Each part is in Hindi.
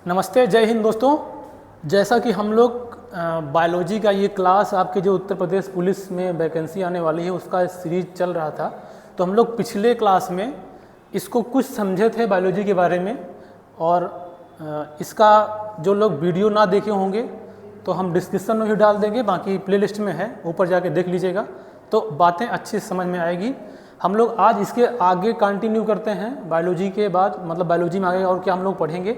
नमस्ते, जय हिंद दोस्तों। जैसा कि हम लोग बायोलॉजी का ये क्लास आपके जो उत्तर प्रदेश पुलिस में वैकेंसी आने वाली है उसका सीरीज चल रहा था, तो हम लोग पिछले क्लास में इसको कुछ समझे थे बायोलॉजी के बारे में। और इसका जो लोग वीडियो ना देखे होंगे तो हम डिस्क्रिप्शन में भी डाल देंगे, बाकी प्लेलिस्ट में है, ऊपर जाके देख लीजिएगा तो बातें अच्छी समझ में आएगी। हम लोग आज इसके आगे कंटिन्यू करते हैं बायोलॉजी के बाद, मतलब बायोलॉजी में आगे और क्या हम लोग पढ़ेंगे।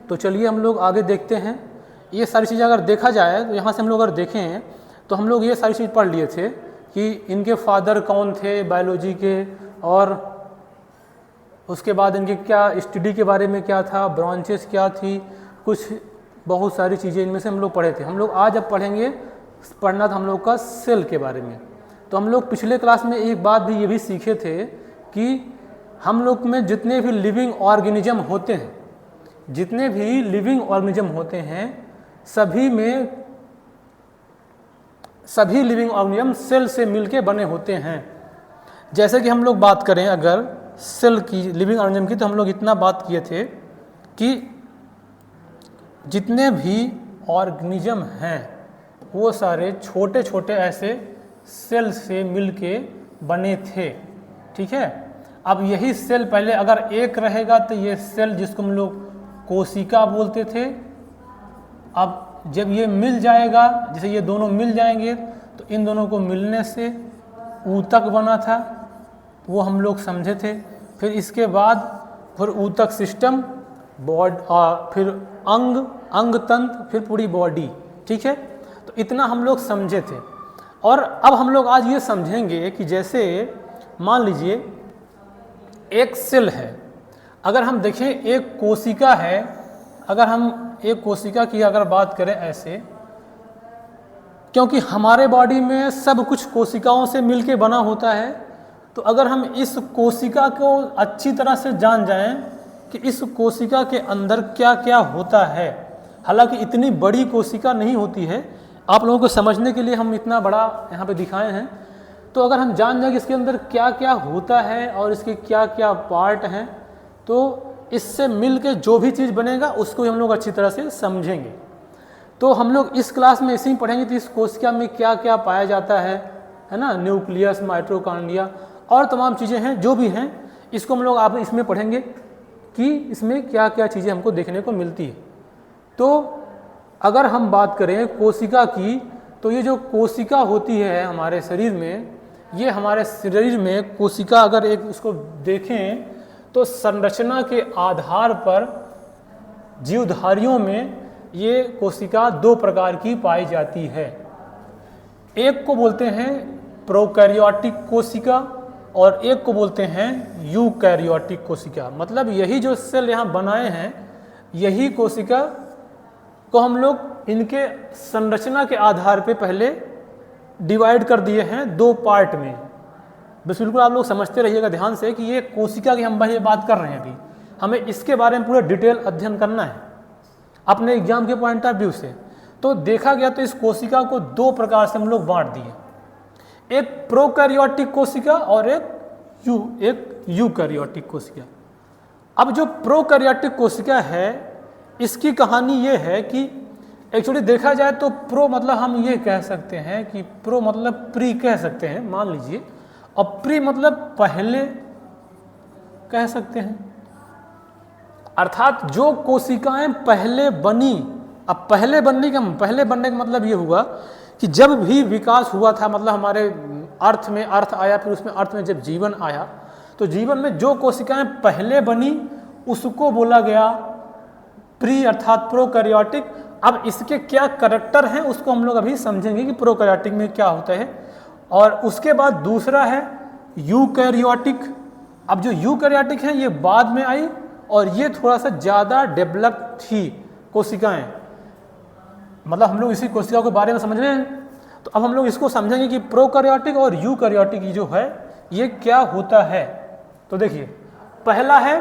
तो चलिए हम लोग आगे देखते हैं। ये सारी चीज़ें अगर देखा जाए तो यहाँ से हम लोग अगर देखें तो हम लोग ये सारी चीज़ पढ़ लिए थे कि इनके फादर कौन थे बायोलॉजी के, और उसके बाद इनके क्या स्टडी के बारे में क्या था, ब्रांचेस क्या थी, कुछ बहुत सारी चीज़ें इनमें से हम लोग पढ़े थे। हम लोग आज अब पढ़ेंगे, पढ़ना था हम लोग का सेल के बारे में। तो हम लोग पिछले क्लास में एक बात भी ये भी सीखे थे कि हम लोग में जितने भी लिविंग ऑर्गेनिज्म होते हैं, जितने भी लिविंग ऑर्गेनिज्म होते हैं, सभी लिविंग ऑर्गेनिज्म सेल से मिलके बने होते हैं। जैसे कि हम लोग बात करें अगर सेल की, लिविंग ऑर्गेनिज्म की, तो हम लोग इतना बात किए थे कि जितने भी ऑर्गेनिज्म हैं वो सारे छोटे छोटे ऐसे सेल से मिलके बने थे, ठीक है। अब यही सेल पहले अगर एक रहेगा तो ये सेल जिसको हम लोग कोशिका बोलते थे, अब जब ये मिल जाएगा, जैसे ये दोनों मिल जाएंगे तो इन दोनों को मिलने से ऊतक बना था, वो हम लोग समझे थे। फिर इसके बाद फिर ऊतक सिस्टम, फिर अंग तंत्र, फिर पूरी बॉडी, ठीक है। तो इतना हम लोग समझे थे। और अब हम लोग आज ये समझेंगे कि जैसे मान लीजिए एक सेल है, अगर हम देखें एक कोशिका है, अगर हम एक कोशिका की अगर बात करें ऐसे, क्योंकि हमारे बॉडी में सब कुछ कोशिकाओं से मिलके बना होता है, तो अगर हम इस कोशिका को अच्छी तरह से जान जाएं कि इस कोशिका के अंदर क्या क्या होता है, हालांकि इतनी बड़ी कोशिका नहीं होती है, आप लोगों को समझने के लिए हम इतना बड़ा यहाँ पे दिखाए हैं। तो अगर हम जान जाएं कि इसके अंदर क्या क्या होता है और इसके क्या क्या पार्ट हैं, तो इससे मिल के जो भी चीज़ बनेगा उसको हम लोग अच्छी तरह से समझेंगे। तो हम लोग इस क्लास में इसे ही पढ़ेंगे कि इस कोशिका में क्या क्या पाया जाता है ना, न्यूक्लियस, माइटोकॉन्ड्रिया और तमाम चीज़ें हैं जो भी हैं, इसको हम लोग आप इसमें पढ़ेंगे कि इसमें क्या क्या चीज़ें हमको देखने को मिलती है। तो अगर हम बात करें कोशिका की, तो ये जो कोशिका होती है हमारे शरीर में, ये हमारे शरीर में कोशिका अगर एक उसको देखें तो संरचना के आधार पर जीवधारियों में ये कोशिका दो प्रकार की पाई जाती है। एक को बोलते हैं प्रोकैरियोटिक कोशिका और एक को बोलते हैं यूकैरियोटिक कोशिका। मतलब यही जो सेल यहाँ बनाए हैं, यही कोशिका को हम लोग इनके संरचना के आधार पे पहले डिवाइड कर दिए हैं दो पार्ट में। बस बिल्कुल आप लोग समझते रहिएगा ध्यान से कि ये कोशिका की हम ये बात कर रहे हैं, अभी हमें इसके बारे में पूरा डिटेल अध्ययन करना है अपने एग्जाम के पॉइंट ऑफ व्यू से। तो देखा गया तो इस कोशिका को दो प्रकार से हम लोग बांट दिए, एक प्रोकैरियोटिक कोशिका और एक यूकैरियोटिक कोशिका। अब जो प्रोकैरियोटिक कोशिका है, इसकी कहानी ये है कि एक्चुअली देखा जाए तो प्रो मतलब हम ये कह सकते हैं कि प्रो मतलब प्री कह सकते हैं, मान लीजिए, और प्री मतलब पहले कह सकते हैं। अर्थात जो कोशिकाएं पहले बनी, अब पहले बनने का मतलब ये हुआ कि जब भी विकास हुआ था, मतलब हमारे अर्थ में अर्थ आया, फिर उसमें अर्थ में जब जीवन आया, तो जीवन में जो कोशिकाएं पहले बनी उसको बोला गया प्री अर्थात प्रोकैरियोटिक। अब इसके क्या करैक्टर हैं उसको हम लोग अभी समझेंगे कि प्रोकैरियोटिक में क्या होता है। और उसके बाद दूसरा है यूकैरियोटिक। अब जो यूकैरियोटिक है ये बाद में आई और ये थोड़ा सा ज़्यादा डेवलप थी कोशिकाएं, मतलब हम लोग इसी कोशिका के बारे में समझ रहे हैं। तो अब हम लोग इसको समझेंगे कि प्रोकैरियोटिक और यूकैरियोटिक जो है ये क्या होता है। तो देखिए, पहला है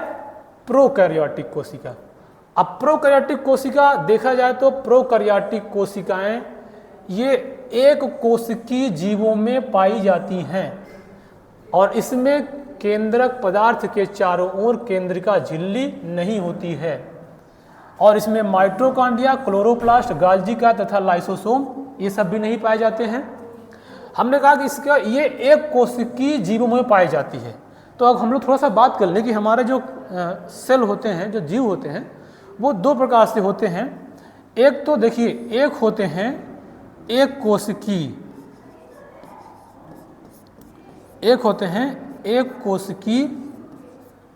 प्रोकैरियोटिक कोशिका। अब प्रोकैरियोटिक कोशिका देखा जाए तो प्रोकैरियोटिक कोशिकाएं ये एक कोशिकीय जीवों में पाई जाती हैं और इसमें केंद्रक पदार्थ के चारों ओर केंद्रिका झिल्ली नहीं होती है। और इसमें माइटोकॉन्ड्रिया, क्लोरोप्लास्ट, गाल्जी का तथा लाइसोसोम ये सब भी नहीं पाए जाते हैं। हमने कहा कि इसका ये एक कोशिकीय जीवों में पाई जाती है। तो अब हम लोग थोड़ा सा बात कर लें कि हमारे जो सेल होते हैं, जो जीव होते हैं, वो दो प्रकार से होते हैं। एक तो देखिए, एक होते हैं एक कोशिकीय, एक होते हैं एक कोशिकीय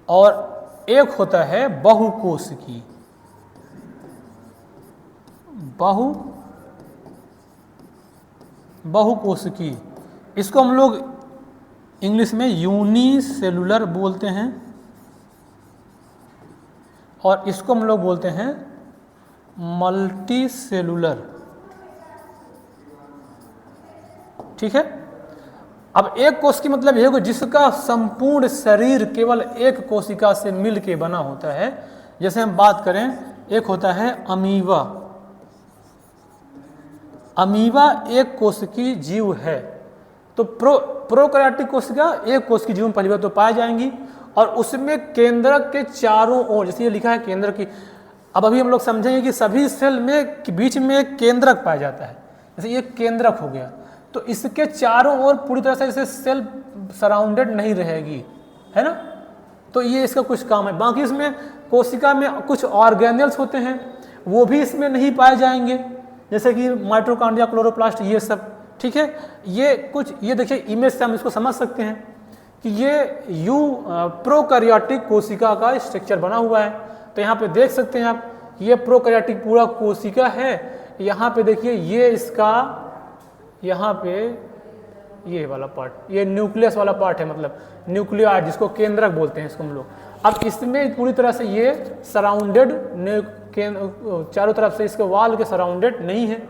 और एक होता है बहुकोशिकीय। बहुकोशिकीय, इसको हम लोग इंग्लिश में यूनिसेलुलर बोलते हैं और इसको हम लोग बोलते हैं मल्टीसेलुलर। ठीक है। अब एक कोश की मतलब यह है कि जिसका संपूर्ण शरीर केवल एक कोशिका से मिल के बना होता है। जैसे हम बात करें, एक होता है अमीबा। अमीबा एक कोशिकीय जीव है। तो प्रोकैरियोटिक कोशिका एक कोशिकीय जीव में पहली बार तो पाई जाएंगी और उसमें केंद्रक के चारों ओर, जैसे ये लिखा है केंद्रक की, अब अभी हम लोग समझेंगे कि सभी सेल में बीच में एक केंद्रक पाया जाता है। जैसे ये केंद्रक हो गया, तो इसके चारों ओर पूरी तरह से जैसे सेल सराउंडेड नहीं रहेगी, है ना। तो ये इसका कुछ काम है। बाकी इसमें कोशिका में कुछ ऑर्गेनेल्स होते हैं, वो भी इसमें नहीं पाए जाएंगे, जैसे कि माइटोकॉन्ड्रिया, क्लोरोप्लास्ट, ये सब। ठीक है। ये कुछ, ये देखिए इमेज से हम इसको समझ सकते हैं कि ये प्रोकैरियोटिक कोशिका का स्ट्रक्चर बना हुआ है। तो यहाँ पे देख सकते हैं आप, ये प्रोकैरियोटिक पूरा कोशिका है। यहाँ पे देखिए ये इसका, यहाँ पे ये वाला पार्ट, ये न्यूक्लियस वाला पार्ट है, मतलब न्यूक्लियाइड, जिसको केंद्रक बोलते हैं इसको हम लोग। अब इसमें पूरी तरह से ये सराउंडेड, चारों तरफ से इसके वाल के सराउंडेड नहीं है।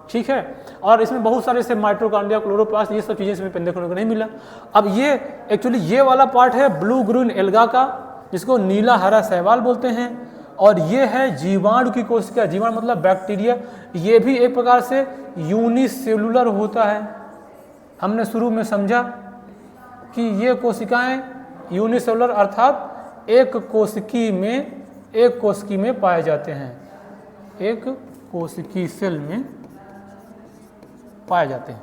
ठीक है। और इसमें बहुत सारे जैसे माइटोकॉन्ड्रिया, क्लोरोप्लास्ट, ये सब चीज़ें इसमें देखने को नहीं मिला। अब ये एक्चुअली ये वाला पार्ट है ब्लू ग्रीन एल्गा का, जिसको नीला हरा शैवाल बोलते हैं। और ये है जीवाणु की कोशिका। जीवाणु मतलब बैक्टीरिया। ये भी एक प्रकार से यूनिसेलुलर होता है। हमने शुरू में समझा कि ये कोशिकाएं यूनिसेलुलर अर्थात एक कोशिकी में पाए जाते हैं, एक कोशिकी सेल में पाए जाते हैं।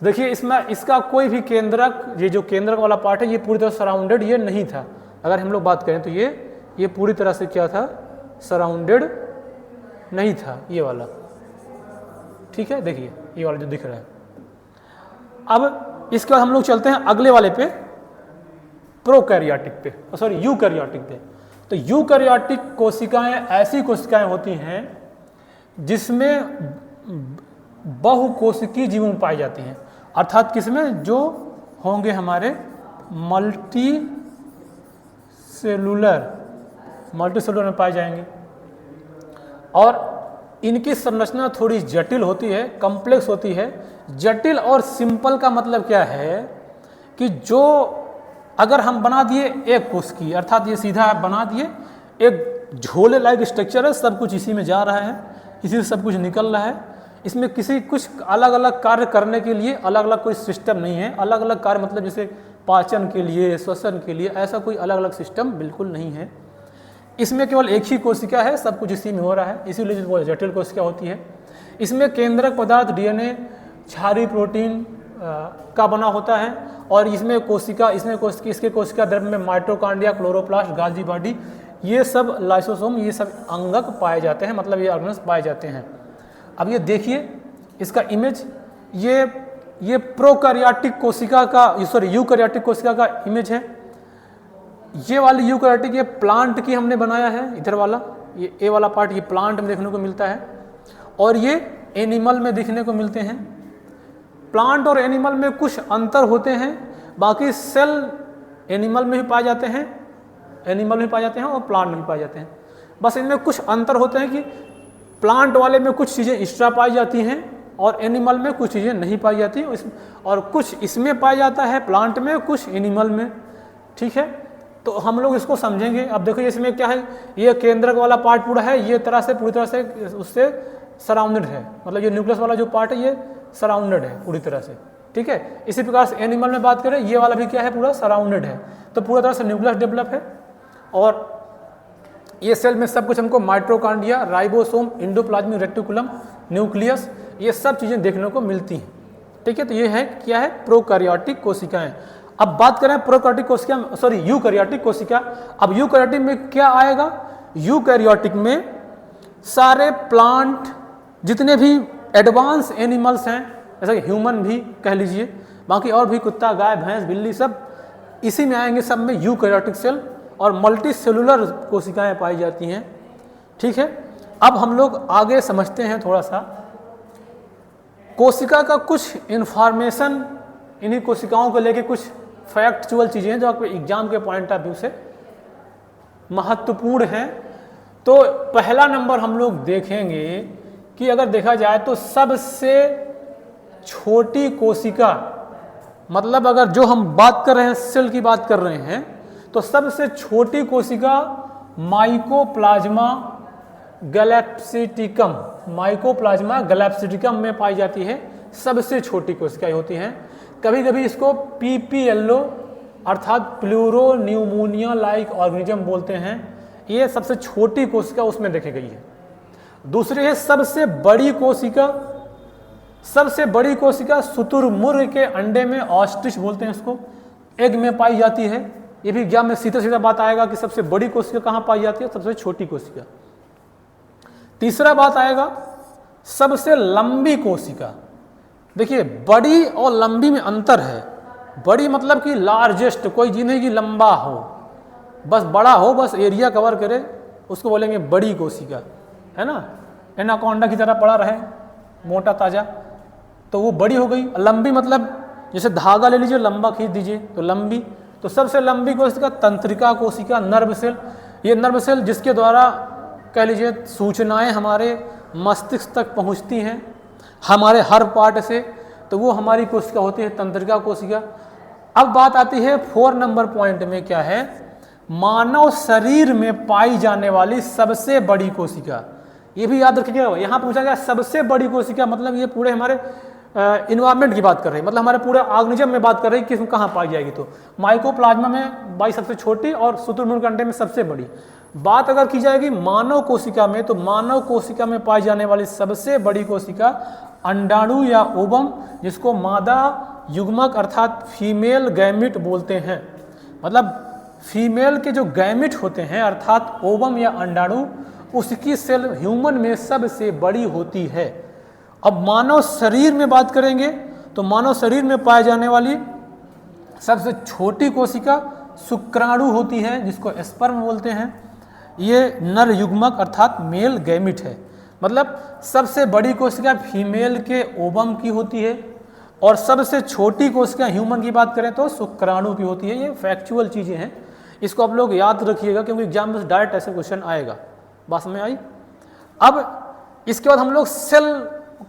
देखिए इसमें इसका कोई भी केंद्रक, ये जो केंद्रक वाला पार्ट है, ये पूरी तरह सराउंडेड ये नहीं था। अगर हम लोग बात करें तो ये पूरी तरह से क्या था, सराउंडेड नहीं था ये वाला। ठीक है। देखिए ये वाला जो दिख रहा है। अब इसके बाद हम लोग चलते हैं अगले वाले पे, प्रोकैरियोटिक पे, सॉरी यूकैरियोटिक पे। तो यूकैरियोटिक कोशिकाएं ऐसी कोशिकाएं होती हैं जिसमें बहुकोशिकीय जीवों में पाई जाती हैं, अर्थात किसमें, जो होंगे हमारे मल्टीसेलुलर में पाए जाएंगे। और इनकी संरचना थोड़ी जटिल होती है, कॉम्प्लेक्स होती है। जटिल और सिंपल का मतलब क्या है कि जो अगर हम बना दिए एक कोश की, अर्थात ये सीधा बना दिए, एक झोले लाइक स्ट्रक्चर है, सब कुछ इसी में जा रहा है, इसी से सब कुछ निकल रहा है। इसमें किसी कुछ अलग अलग कार्य करने के लिए अलग अलग कोई सिस्टम नहीं है। अलग अलग कार्य मतलब जैसे पाचन के लिए, श्वसन के लिए, ऐसा कोई अलग अलग सिस्टम बिल्कुल नहीं है। इसमें केवल एक ही कोशिका है, सब कुछ इसी में हो रहा है, इसीलिए वो जटिल कोशिका होती है। इसमें केंद्रक पदार्थ डीएनए, क्षारीय प्रोटीन का बना होता है। और इसके कोशिका द्रव्य में माइटोकॉन्ड्रिया, क्लोरोप्लास्ट, गाल्जी बॉडी, ये सब लाइसोसोम, ये सब अंगक पाए जाते हैं, मतलब ये ऑर्गेनल्स पाए जाते हैं। अब ये देखिए इसका इमेज, ये प्रोकैरियोटिक कोशिका का, सॉरी यूकैरियोटिक कोशिका का इमेज है। ये वाली यूकैरियोटिक, ये प्लांट की हमने बनाया है, इधर वाला ये ए वाला पार्ट, ये प्लांट में देखने को मिलता है और ये एनिमल में दिखने को मिलते हैं। प्लांट और एनिमल में कुछ अंतर होते हैं, बाकी सेल एनिमल में भी पाए जाते हैं, और प्लांट में भी पाए जाते हैं। बस इनमें कुछ अंतर होते हैं कि प्लांट वाले में कुछ चीज़ें एक्स्ट्रा पाई जाती हैं और एनिमल में कुछ चीज़ें नहीं पाई जाती, और कुछ इसमें पाया जाता है प्लांट में, कुछ एनिमल में। ठीक है। तो हम लोग इसको समझेंगे। अब देखो इसमें क्या है, ये केंद्रक वाला पार्ट पूरा है, ये पूरी तरह से उससे सराउंडेड है, मतलब ये न्यूक्लियस वाला जो पार्ट है ये सराउंडेड है पूरी तरह से। ठीक है। इसी प्रकार से एनिमल में बात करें, ये वाला भी क्या है, पूरा सराउंडेड है। तो पूरी तरह से न्यूक्लियस डेवलप है। और ये सेल में सब कुछ हमको mitochondria, ribosome, endoplasmic reticulum, nucleus, ये सब चीज़ें देखने को मिलती हैं। ठीक है, तो ये है क्या है, प्रोकैरियोटिक कोशिकाएं। अब बात करें प्रोकैरियोटिक कोशिका, सॉरी यूकैरियोटिक कोशिका। अब यूकैरियोटिक में क्या आएगा, यूकैरियोटिक में सारे प्लांट, जितने भी एडवांस एनिमल्स हैं, जैसे कि ह्यूमन भी कह लीजिए, बाकी और भी कुत्ता, गाय, भैंस, बिल्ली, सब इसी में आएंगे। सब में यूकैरियोटिक सेल और मल्टी सेलुलर कोशिकाएं पाई जाती हैं। ठीक है, अब हम लोग आगे समझते हैं थोड़ा सा कोशिका का कुछ इन्फॉर्मेशन, इन्हीं कोशिकाओं को लेके कुछ फैक्चुअल चीज़ें हैं जो आपके एग्जाम के पॉइंट ऑफ व्यू से महत्वपूर्ण हैं। तो पहला नंबर हम लोग देखेंगे कि अगर देखा जाए तो सबसे छोटी कोशिका, मतलब अगर जो हम बात कर रहे हैं सेल की बात कर रहे हैं, तो सबसे छोटी कोशिका माइकोप्लाज्मा गैलेप्सिटिकम, माइकोप्लाज्मा गैलेप्सिटिकम में पाई जाती है। सबसे छोटी कोशिकाएं होती हैं। कभी कभी इसको पीपीएलओ अर्थात प्लूरो न्यूमोनिया लाइक ऑर्गेनिज्म बोलते हैं। ये सबसे छोटी कोशिका उसमें देखी गई है। दूसरी है सबसे बड़ी कोशिका। सबसे बड़ी कोशिका शुतुरमुर्ग के अंडे में, ऑस्ट्रिच बोलते हैं इसको, एग में पाई जाती है। ये भी एग्जाम में सीधा सीधा बात आएगा कि सबसे बड़ी कोशिका कहाँ पाई जाती है, सबसे छोटी कोशिका। तीसरा बात आएगा सबसे लंबी कोशिका। देखिए बड़ी और लंबी में अंतर है। बड़ी मतलब कि लार्जेस्ट, कोई चीज नहीं कि लंबा हो, बस बड़ा हो, बस एरिया कवर करे, उसको बोलेंगे बड़ी कोशिका, है ना। एनाकोंडा की तरह पड़ा रहे, मोटा ताजा, तो वो बड़ी हो गई। लंबी मतलब जैसे धागा ले लीजिए, लंबा खींच दीजिए तो लंबी। तो सबसे लंबी कोशिका तंत्रिका कोशिका, नर्व सेल। ये नर्व सेल जिसके द्वारा कह लीजिए सूचनाएं हमारे मस्तिष्क तक पहुंचती हैं, हमारे हर पार्ट से, तो वो हमारी कोशिका होती है तंत्रिका कोशिका। अब बात आती है 4 नंबर पॉइंट में, क्या है, मानव शरीर में पाई जाने वाली सबसे बड़ी कोशिका। ये भी याद रखिएगा, यहाँ पूछा गया सबसे बड़ी कोशिका, मतलब ये पूरे हमारे इन्वायरमेंट की बात कर रही है, मतलब हमारे पूरे ऑर्गेनिज्म में बात कर रही है कि इसमें कहाँ पाई जाएगी। तो माइकोप्लाज्मा में बाई सबसे छोटी और शुतुरमुर्ग के अंडे में सबसे बड़ी। बात अगर की जाएगी मानव कोशिका में, तो मानव कोशिका में पाई जाने वाली सबसे बड़ी कोशिका अंडाणु या ओवम, जिसको मादा युग्मक अर्थात फीमेल गैमिट बोलते हैं। मतलब फीमेल के जो गैमिट होते हैं अर्थात ओवम या अंडाणु, उसकी सेल ह्यूमन में सबसे बड़ी होती है। अब मानव शरीर में बात करेंगे तो मानव शरीर में पाए जाने वाली सबसे छोटी कोशिका शुक्राणु होती है, जिसको स्पर्म बोलते हैं। ये नर युग्मक अर्थात मेल गैमिट है। मतलब सबसे बड़ी कोशिका फीमेल के ओवम की होती है और सबसे छोटी कोशिका ह्यूमन की बात करें तो शुक्राणु की होती है। ये फैक्चुअल चीज़ें हैं, इसको आप लोग याद रखिएगा क्योंकि एग्जाम में डायरेक्ट ऐसे क्वेश्चन आएगा। बात में आई। अब इसके बाद हम लोग सेल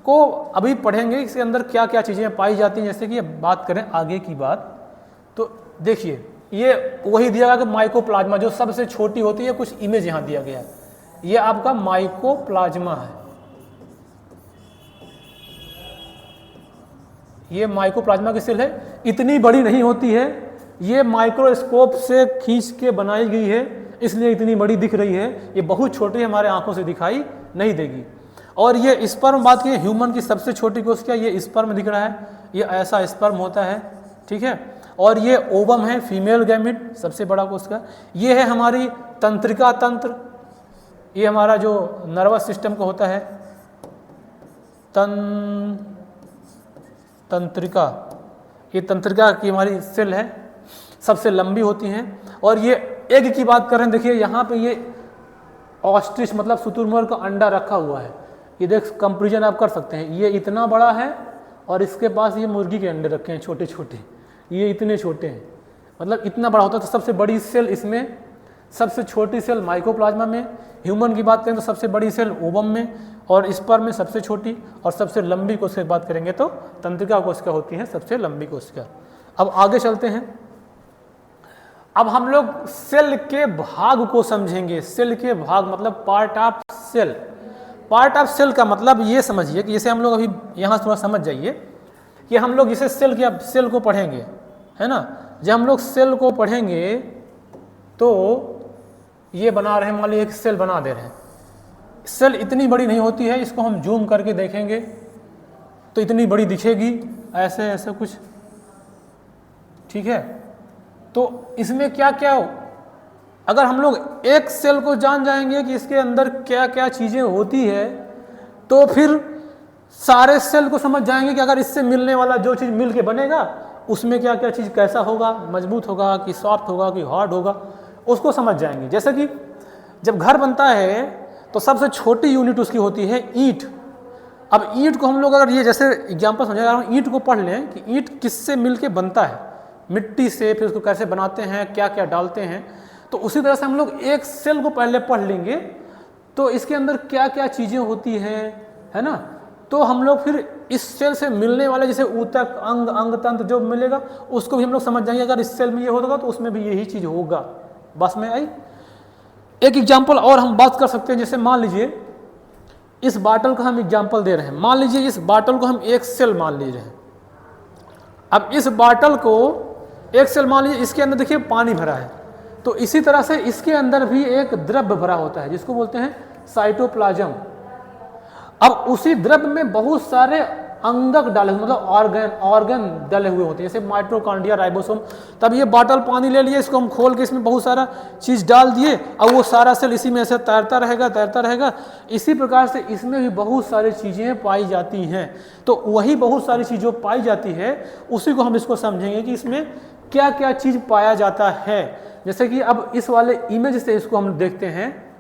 को अभी पढ़ेंगे, इसके अंदर क्या क्या चीज़ें पाई जाती हैं। जैसे कि बात करें आगे की बात, तो देखिए ये वही दिया गया कि माइकोप्लाज्मा जो सबसे छोटी होती है, कुछ इमेज यहाँ दिया गया है। ये आपका माइकोप्लाज्मा है, ये माइकोप्लाज्मा की सेल है। इतनी बड़ी नहीं होती है, ये माइक्रोस्कोप से खींच के बनाई गई है, इसलिए इतनी बड़ी दिख रही है। ये बहुत छोटी हमारे आंखों से दिखाई नहीं देगी। और ये स्पर्म, बात की ह्यूमन की सबसे छोटी कोशिका, ये स्पर्म दिख रहा है, ये ऐसा स्पर्म होता है, ठीक है। और ये ओवम है, फीमेल गैमिट, सबसे बड़ा कोशिका। ये है हमारी तंत्रिका तंत्र, ये हमारा जो नर्वस सिस्टम का होता है, तंत्रिका, ये तंत्रिका की हमारी सेल है, सबसे लंबी होती हैं। और ये एग की बात कर रहे हैं, देखिए यहाँ पे ये ऑस्ट्रिच मतलब शुतुरमुर्ग का अंडा रखा हुआ है। ये देख कंपेरिजन आप कर सकते हैं, ये इतना बड़ा है और इसके पास ये मुर्गी के अंडे रखे हैं छोटे छोटे, ये इतने छोटे हैं, मतलब इतना बड़ा होता है। तो सबसे बड़ी सेल इसमें, सबसे छोटी सेल माइकोप्लाज्मा में। ह्यूमन की बात करें तो सबसे बड़ी सेल ओवम में, और स्पर्म में सबसे छोटी। और सबसे लंबी कोशिका की बात करेंगे तो तंत्रिका कोशिका होती है सबसे लंबी कोशिका। अब आगे चलते हैं। अब हम लोग सेल के भाग को समझेंगे। सेल के भाग मतलब part of cell. Part of cell का मतलब ये समझिए कि जैसे हम लोग अभी यहाँ थोड़ा समझ जाइए कि हम लोग इसे सेल को पढ़ेंगे, है ना। जब हम लोग सेल को पढ़ेंगे तो ये बना रहे हैं, मान लीजिए एक सेल बना दे रहे हैं, सेल इतनी बड़ी नहीं होती है, इसको हम जूम करके देखेंगे तो इतनी बड़ी दिखेगी, ऐसे ऐसे कुछ, ठीक है। तो इसमें क्या क्या हो, अगर हम लोग एक सेल को जान जाएंगे कि इसके अंदर क्या क्या चीज़ें होती है, तो फिर सारे सेल को समझ जाएंगे कि अगर इससे मिलने वाला जो चीज़ मिल के बनेगा उसमें क्या क्या चीज़ कैसा होगा, मजबूत होगा कि सॉफ्ट होगा कि हार्ड होगा, उसको समझ जाएंगे। जैसे कि जब घर बनता है तो सबसे छोटी यूनिट उसकी होती है ईंट। अब ईंट को हम लोग अगर ये जैसे एग्जाम्पल समझेगा, ईंट को पढ़ लें कि ईंट किससे मिलके बनता है, मिट्टी से, फिर उसको कैसे बनाते हैं, क्या क्या डालते हैं, तो उसी तरह से हम लोग एक सेल को पहले पढ़ लेंगे तो इसके अंदर क्या क्या चीज़ें होती हैं, है ना। तो हम लोग फिर इस सेल से मिलने वाले जैसे ऊतक, अंग, अंग तंत्र जो मिलेगा उसको भी हम लोग समझ जाएंगे, अगर इस सेल में ये होगा तो उसमें भी यही चीज़ होगा। बस में आई। एक एग्जाम्पल और हम बात कर सकते हैं, जैसे मान लीजिए इस बाटल का हम एग्जाम्पल दे रहे हैं, मान लीजिए इस बाटल को हम एक सेल मान ले रहे हैं। अब इस बाटल को एक सेल मान लीजिए, इसके अंदर देखिए पानी भरा है, तो इसी तरह से इसके अंदर भी एक द्रव्य भरा होता है जिसको बोलते हैं साइटोप्लाज्म। अब उसी द्रव्य में बहुत सारे अंगक डाले, मतलब ऑर्गन डाले हुए होते हैं, जैसे माइटोकॉन्ड्रिया, राइबोसोम। तब ये बाटल पानी ले लिए, इसको हम खोल के इसमें बहुत सारा चीज़ डाल दिए, और वो सारा सेल इसी में ऐसे तैरता रहेगा। इसी प्रकार से इसमें भी बहुत सारी चीज़ें पाई जाती हैं। तो वही बहुत सारी चीज़ें पाई जाती है, उसी को हम इसको समझेंगे कि इसमें क्या क्या चीज़ पाया जाता है। जैसे कि अब इस वाले इमेज से इसको हम देखते हैं,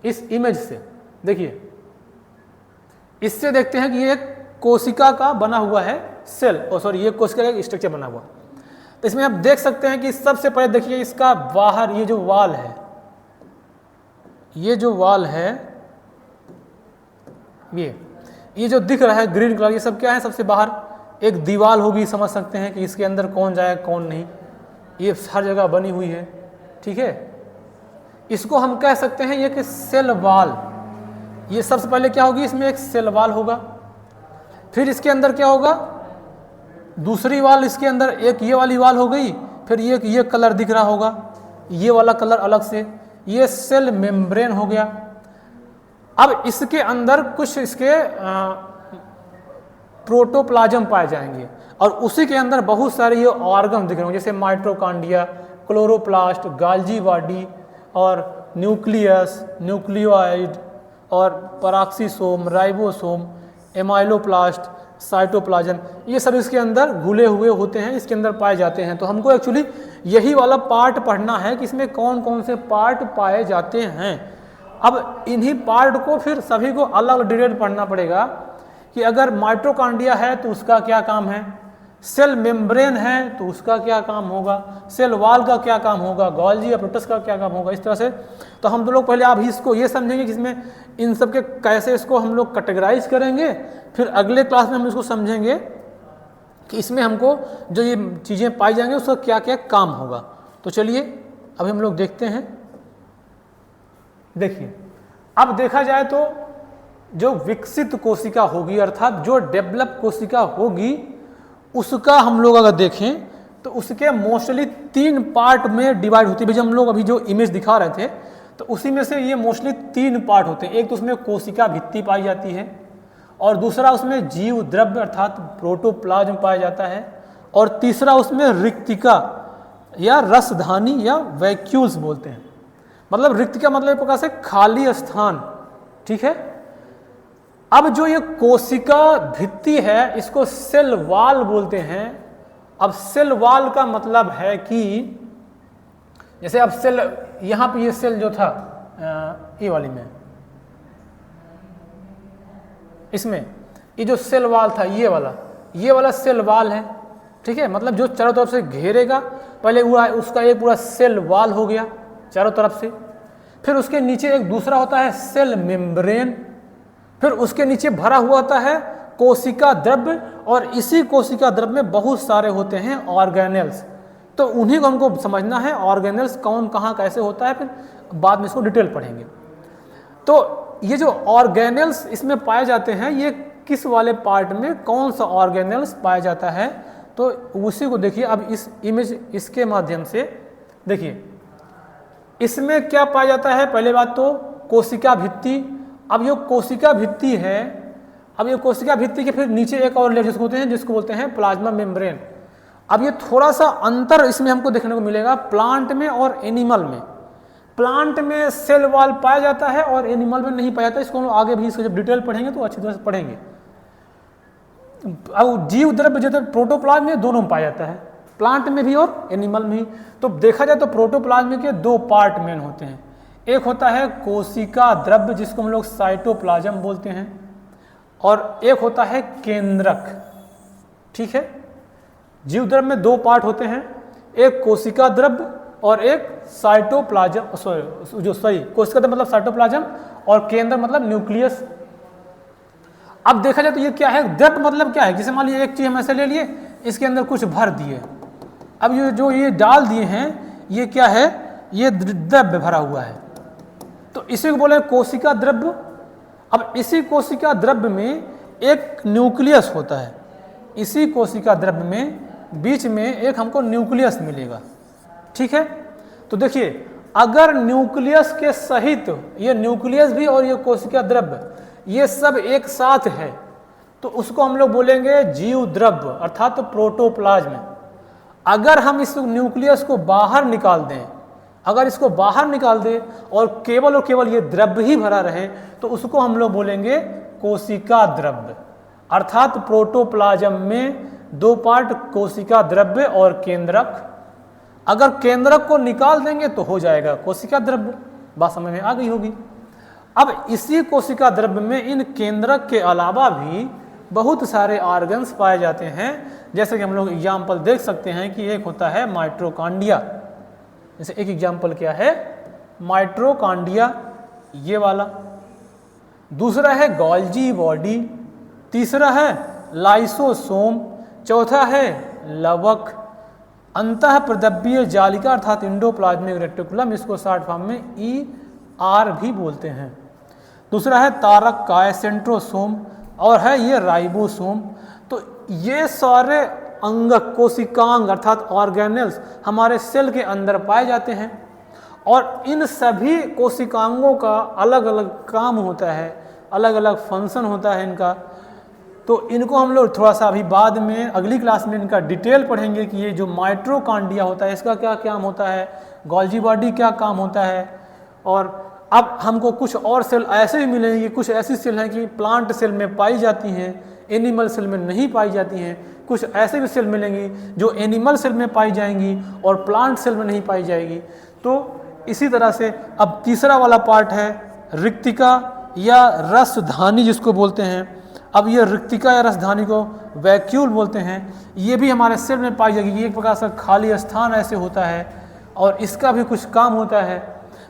इस इमेज से देखिए, इससे देखते हैं कि ये एक कोशिका का बना हुआ है सेल, ये कोशिका का स्ट्रक्चर बना हुआ। तो इसमें आप देख सकते हैं कि सबसे पहले देखिए इसका बाहर ये जो वाल है, ये जो दिख रहा है ग्रीन कलर, ये सब क्या है, सबसे बाहर एक दीवार होगी, समझ सकते हैं कि इसके अंदर कौन जाए कौन नहीं, ये हर जगह बनी हुई है, ठीक है। इसको हम कह सकते हैं ये कि सेल वाल। ये सबसे पहले क्या होगी, इसमें एक सेल वाल होगा, फिर इसके अंदर क्या होगा, दूसरी वाल, इसके अंदर एक ये वाली वाल हो गई, फिर ये कलर दिख रहा होगा, ये वाला कलर अलग से, ये सेल मेम्ब्रेन हो गया। अब इसके अंदर कुछ इसके प्रोटोप्लाज्म पाए जाएंगे, और उसी के अंदर बहुत सारे ये ऑर्गन दिख रहे होंगे, जैसे माइटोकॉन्ड्रिया, क्लोरोप्लास्ट, गाल्जी बॉडी और न्यूक्लियस, न्यूक्लियोइड और पराक्सीसोम, राइबोसोम, एमाइलोप्लास्ट, साइटोप्लाज्म, ये सब इसके अंदर घुले हुए होते हैं, इसके अंदर पाए जाते हैं। तो हमको एक्चुअली यही वाला पार्ट पढ़ना है कि इसमें कौन कौन से पार्ट पाए जाते हैं। अब इन्हीं पार्ट को फिर सभी को अलग अलग डिटेल पढ़ना पड़ेगा कि अगर माइटोकॉन्ड्रिया है तो उसका क्या काम है, सेल मेम्ब्रेन है तो उसका क्या काम होगा, सेल वाल का क्या काम होगा, गोल्जी एपैरेटस का क्या काम होगा, इस तरह से। तो हम लोग पहले आप इसको ये समझेंगे कि इसमें इन सब के कैसे इसको हम लोग कैटेगराइज करेंगे, फिर अगले क्लास में हम इसको समझेंगे कि इसमें हमको जो ये चीज़ें पाई जाएंगी उसका क्या क्या काम होगा। तो चलिए अभी हम लोग देखते हैं। देखिए, अब देखा जाए तो जो विकसित कोशिका होगी, अर्थात जो डेवलप कोशिका होगी, उसका हम लोग अगर देखें तो उसके मोस्टली 3 पार्ट में डिवाइड होती है। भाई हम लोग अभी जो इमेज दिखा रहे थे तो उसी में से ये मोस्टली 3 पार्ट होते हैं। एक तो उसमें कोशिका भित्ति पाई जाती है, और दूसरा उसमें जीव द्रव्य अर्थात प्रोटोप्लाज्म पाया जाता है, और तीसरा उसमें रिक्तिका या रसधानी या वैक्यूल्स बोलते हैं। मतलब रिक्तिका मतलब एक प्रकार से खाली स्थान, ठीक है। अब जो ये कोशिका भित्ति है इसको सेल वाल बोलते हैं। अब सेल वाल का मतलब है कि जैसे अब सेल, यहाँ पे ये सेल जो था ये वाली में, इसमें ये जो सेल वाल था ये वाला सेल वाल है, ठीक है। मतलब जो चारों तरफ से घेरेगा, पहले उसका एक पूरा सेल वाल हो गया चारों तरफ से, फिर उसके नीचे एक दूसरा होता है सेल मेम्ब्रेन, फिर उसके नीचे भरा हुआ होता है कोशिका द्रव्य, और इसी कोशिका द्रव्य में बहुत सारे होते हैं ऑर्गेनेल्स। तो उन्हीं को हमको समझना है, ऑर्गेनेल्स कौन कहाँ कैसे होता है, फिर बाद में इसको डिटेल पढ़ेंगे। तो ये जो ऑर्गेनेल्स इसमें पाए जाते हैं, ये किस वाले पार्ट में कौन सा ऑर्गेनेल्स पाया जाता है, तो उसी को देखिए। अब इस इमेज इसके माध्यम से देखिए, इसमें क्या पाया जाता है, पहले बात तो कोशिका भित्ति। अब ये कोशिका भित्ति है, अब ये कोशिका भित्ति के फिर नीचे एक और लेयर जिसको बोलते हैं प्लाज्मा मेम्ब्रेन। अब ये थोड़ा सा अंतर इसमें हमको देखने को मिलेगा प्लांट में और एनिमल में। प्लांट में सेल वॉल पाया जाता है और एनिमल में नहीं पाया जाता। इसको हम आगे भी इसको जब डिटेल पढ़ेंगे तो अच्छी तरह से पढ़ेंगे। अब जीव द्रव्य जो प्रोटोप्लाज्म में दोनों में पाया जाता है, प्लांट में भी और एनिमल में भी। तो देखा जाए तो प्रोटोप्लाज्म के दो पार्ट मेन होते हैं। एक होता है कोशिका द्रव्य जिसको हम लोग साइटोप्लाज्म बोलते हैं, और एक होता है केंद्रक। ठीक है, जीव द्रव्य में दो पार्ट होते हैं, एक कोशिका द्रव्य और एक साइटोप्लाज्म। कोशिका द्रव्य मतलब साइटोप्लाज्म और केंद्र मतलब न्यूक्लियस। अब देखा जाए तो ये क्या है, द्रव्य मतलब क्या है, जैसे मान लीजिए एक चीज हम ऐसे ले लिए, इसके अंदर कुछ भर दिए। अब ये जो ये डाल दिए हैं ये क्या है, ये द्रव्य भरा हुआ है, तो इसी को बोले कोशिका द्रव्य। अब इसी कोशिका द्रव्य में एक न्यूक्लियस होता है, इसी कोशिका द्रव्य में बीच में एक हमको न्यूक्लियस मिलेगा। ठीक है, तो देखिए अगर न्यूक्लियस के सहित ये न्यूक्लियस भी और ये कोशिका द्रव्य ये सब एक साथ है तो उसको हम लोग बोलेंगे जीव द्रव्य अर्थात तो प्रोटोप्लाज्म। अगर हम इस न्यूक्लियस को बाहर निकाल दें, अगर इसको बाहर निकाल दें और केवल ये द्रव्य ही भरा रहे तो उसको हम लोग बोलेंगे कोशिका द्रव्य। अर्थात प्रोटोप्लाज्म में दो पार्ट कोशिका द्रव्य और केंद्रक। अगर केंद्रक को निकाल देंगे तो हो जाएगा कोशिका द्रव्य। बात समझ में आ गई होगी। अब इसी कोशिका द्रव्य में इन केंद्रक के अलावा भी बहुत सारे ऑर्गन्स पाए जाते हैं, जैसे कि हम लोग एग्जाम्पल देख सकते हैं कि एक होता है माइट्रोकांडिया। जैसे एक एग्जाम्पल क्या है, माइट्रोकांडिया ये वाला, दूसरा है गोल्जी बॉडी, तीसरा है लाइसोसोम, चौथा है लवक, अंतःप्रद्रव्यीय जालिका अर्थात इंडोप्लाज्मिक रेटिकुलम, इसको शॉर्ट फॉर्म में ER भी बोलते हैं, दूसरा है तारक काय सेंट्रोसोम और है ये राइबोसोम। तो ये सारे अंगक कोशिकांग अर्थात ऑर्गेनेल्स हमारे सेल के अंदर पाए जाते हैं और इन सभी कोशिकांगों का अलग अलग काम होता है, अलग अलग फंक्शन होता है इनका। तो इनको हम लोग थोड़ा सा अभी बाद में अगली क्लास में इनका डिटेल पढ़ेंगे कि ये जो माइट्रोकांडिया होता है इसका क्या काम होता है, गोल्जी बॉडी क्या काम होता है। और अब हमको कुछ और सेल ऐसे भी मिलेंगे, कुछ ऐसी सेल हैं कि प्लांट सेल में पाई जाती हैं, एनिमल सेल में नहीं पाई जाती हैं। कुछ ऐसे भी सेल मिलेंगी जो एनिमल सेल में पाई जाएंगी और प्लांट सेल में नहीं पाई जाएगी। तो इसी तरह से अब तीसरा वाला पार्ट है रिक्तिका या रसधानी जिसको बोलते हैं। अब ये रिक्तिका या रसधानी को वैक्यूल बोलते हैं। ये भी हमारे सेल में पाई जाएगी। ये एक प्रकार से खाली स्थान ऐसे होता है और इसका भी कुछ काम होता है।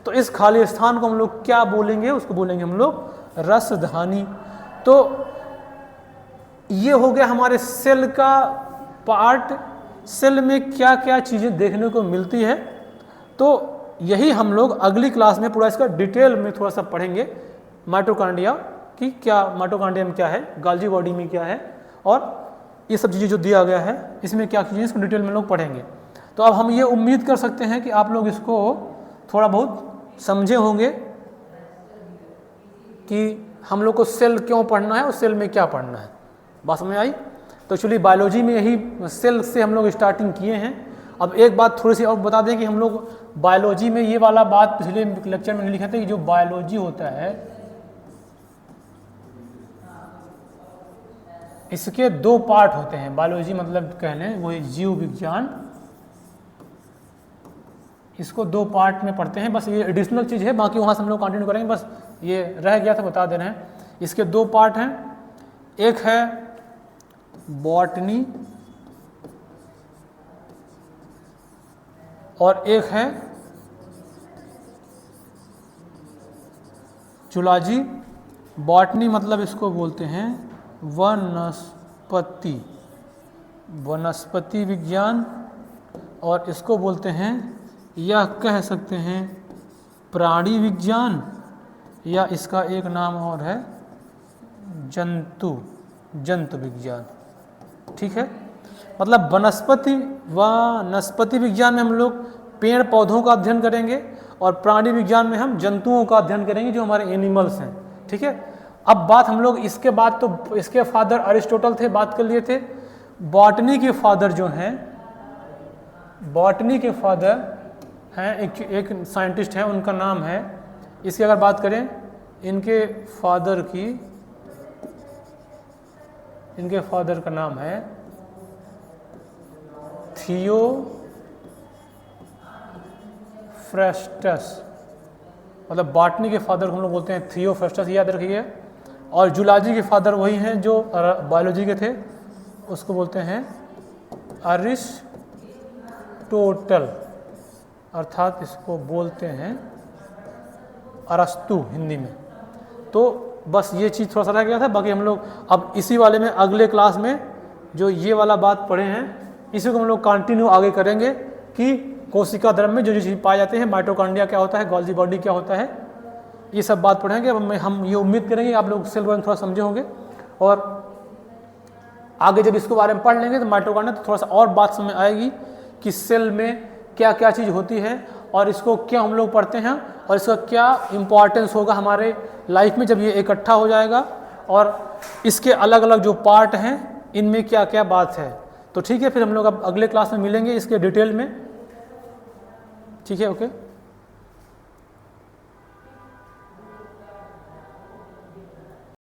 तो इस खाली स्थान को हम लोग क्या बोलेंगे, उसको बोलेंगे हम लोग रसधानी। तो ये हो गया हमारे सेल का पार्ट, सेल में क्या क्या चीज़ें देखने को मिलती है। तो यही हम लोग अगली क्लास में पूरा इसका डिटेल में थोड़ा सा पढ़ेंगे, माइटोकॉन्ड्रिया की क्या, माइटोकॉन्ड्रिया में क्या है, गोल्जी बॉडी में क्या है, और ये सब चीज़ें जो दिया गया है इसमें क्या चीज़ें, इसको डिटेल में लोग पढ़ेंगे। तो अब हम ये उम्मीद कर सकते हैं कि आप लोग इसको थोड़ा बहुत समझे होंगे कि हम लोग को सेल क्यों पढ़ना है और सेल में क्या पढ़ना है। बात समझ आई? तो एक्चुअली बायोलॉजी में यही सेल से हम लोग स्टार्टिंग किए हैं। अब एक बात थोड़ी सी और बता दें कि हम लोग बायोलॉजी में ये वाला बात पिछले लेक्चर में लिखा था कि जो बायोलॉजी होता है इसके दो पार्ट होते हैं। बायोलॉजी मतलब कह लें वो जीव विज्ञान, इसको दो पार्ट में पढ़ते हैं। बस ये एडिशनल चीज़ है, बाकी वहाँ से हम लोग कंटिन्यू करेंगे। बस ये रह गया था बता दे रहे हैं। इसके दो पार्ट हैं, एक है बॉटनी और एक है जूलॉजी। बॉटनी मतलब इसको बोलते हैं वनस्पति, वनस्पति विज्ञान, और इसको बोलते हैं या कह सकते हैं प्राणी विज्ञान, या इसका एक नाम और है जंतु विज्ञान। ठीक है, मतलब वनस्पति विज्ञान में हम लोग पेड़ पौधों का अध्ययन करेंगे और प्राणी विज्ञान में हम जंतुओं का अध्ययन करेंगे जो हमारे एनिमल्स हैं। ठीक है, अब बात हम लोग इसके बाद, तो इसके फादर अरिस्टोटल थे, बात कर लिए थे। बॉटनी के फादर जो हैं, बॉटनी के फादर हैं एक साइंटिस्ट हैं, उनका नाम है, इसकी अगर बात करें इनके फादर का नाम है थियोफ्रेस्टस, मतलब बॉटनी के फादर को हम लोग बोलते हैं थियोफ्रेस्टस, याद रखिए। और जूलॉजी के फादर वही हैं जो बायोलॉजी के थे, उसको बोलते हैं अरिस्टोटल, अर्थात इसको बोलते हैं अरस्तु हिंदी में। तो बस ये चीज़ थोड़ा सा रह गया था, बाकी हम लोग अब इसी वाले में अगले क्लास में जो ये वाला बात पढ़े हैं इसी को हम लोग कंटिन्यू आगे करेंगे कि कोशिका द्रव्य में जो जो चीज़ पाए जाते हैं, माइटोकॉन्ड्रिया क्या होता है, गोल्गी बॉडी क्या होता है, ये सब बात पढ़ेंगे। अब हम ये उम्मीद करेंगे आप लोग सेल थोड़ा समझे होंगे, और आगे जब इसके बारे में पढ़ लेंगे तो माइटोकॉन्ड्रिया तो थोड़ा सा और बात समझ आएगी कि सेल में क्या क्या चीज़ होती है और इसको क्या हम लोग पढ़ते हैं और इसका क्या इम्पोर्टेंस होगा हमारे लाइफ में जब ये इकट्ठा हो जाएगा, और इसके अलग अलग जो पार्ट हैं इनमें क्या क्या बात है। तो ठीक है, फिर हम लोग अब अगले क्लास में मिलेंगे इसके डिटेल में। ठीक है, ओके।